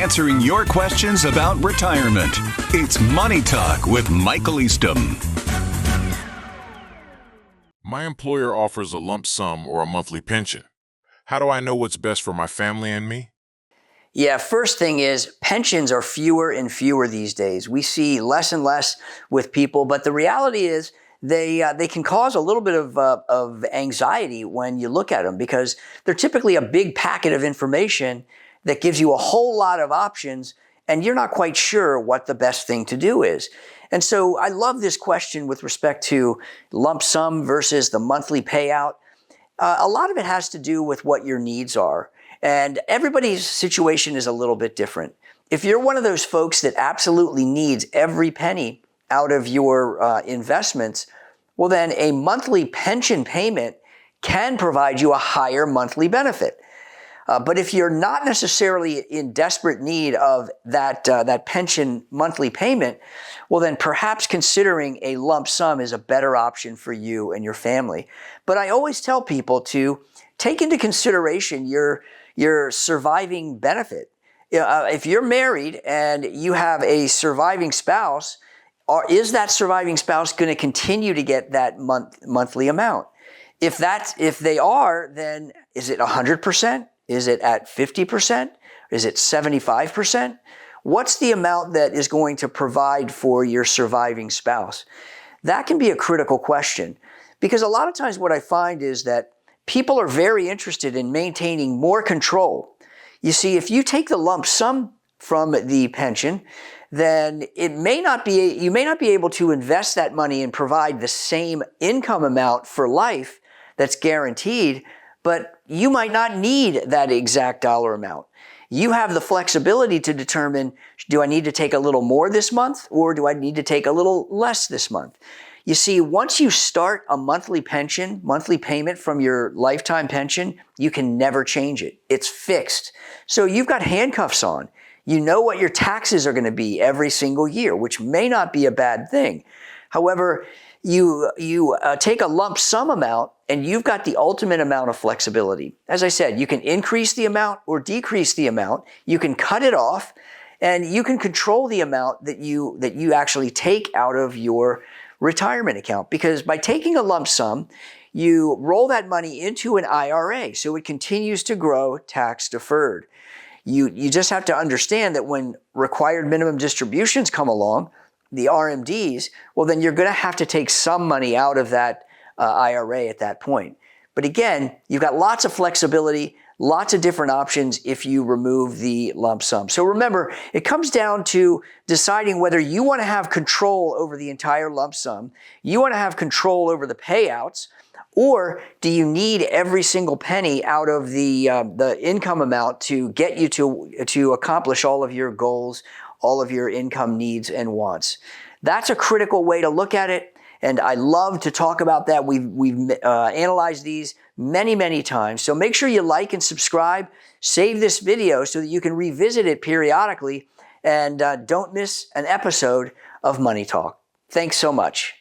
answering your questions about retirement. It's Money Talk with Michael Eastham. My employer offers a lump sum or a monthly pension. How do I know what's best for my family and me? Yeah, first thing is pensions are fewer and fewer these days. We see less and less with people, but the reality is they can cause a little bit of anxiety when you look at them because they're typically a big packet of information that gives you a whole lot of options, and you're not quite sure what the best thing to do is. And so I love this question with respect to lump sum versus the monthly payout. A lot of it has to do with what your needs are. And everybody's situation is a little bit different. If you're one of those folks that absolutely needs every penny out of your investments, well, then a monthly pension payment can provide you a higher monthly benefit. But if you're not necessarily in desperate need of that pension monthly payment, well, then perhaps considering a lump sum is a better option for you and your family. But I always tell people to take into consideration your surviving benefit. If you're married and you have a surviving spouse, is that surviving spouse going to continue to get that monthly amount? If they are, then is it 100%? Is it at 50%? Is it 75%? What's the amount that is going to provide for your surviving spouse? That can be a critical question because a lot of times what I find is that people are very interested in maintaining more control. You see, if you take the lump sum from the pension, then you may not be able to invest that money and provide the same income amount for life that's guaranteed, but you might not need that exact dollar amount. You have the flexibility to determine, do I need to take a little more this month or do I need to take a little less this month? You see, once you start a monthly payment from your lifetime pension, you can never change it. It's fixed. So you've got handcuffs on. You know what your taxes are going to be every single year, which may not be a bad thing. However, you take a lump sum amount and you've got the ultimate amount of flexibility. As I said, you can increase the amount or decrease the amount. You can cut it off and you can control the amount that you actually take out of your retirement account, because by taking a lump sum, you roll that money into an IRA, so it continues to grow tax deferred. You just have to understand that when required minimum distributions come along, the RMDs, well, then you're going to have to take some money out of that IRA at that point. But again, you've got lots of flexibility, lots of different options if you remove the lump sum. So remember, it comes down to deciding whether you want to have control over the entire lump sum, you want to have control over the payouts, or do you need every single penny out of the income amount to get you to accomplish all of your goals, all of your income needs and wants? That's a critical way to look at it. And I love to talk about that. We've analyzed these many, many times. So make sure you like and subscribe. Save this video so that you can revisit it periodically and don't miss an episode of Money Talk. Thanks so much.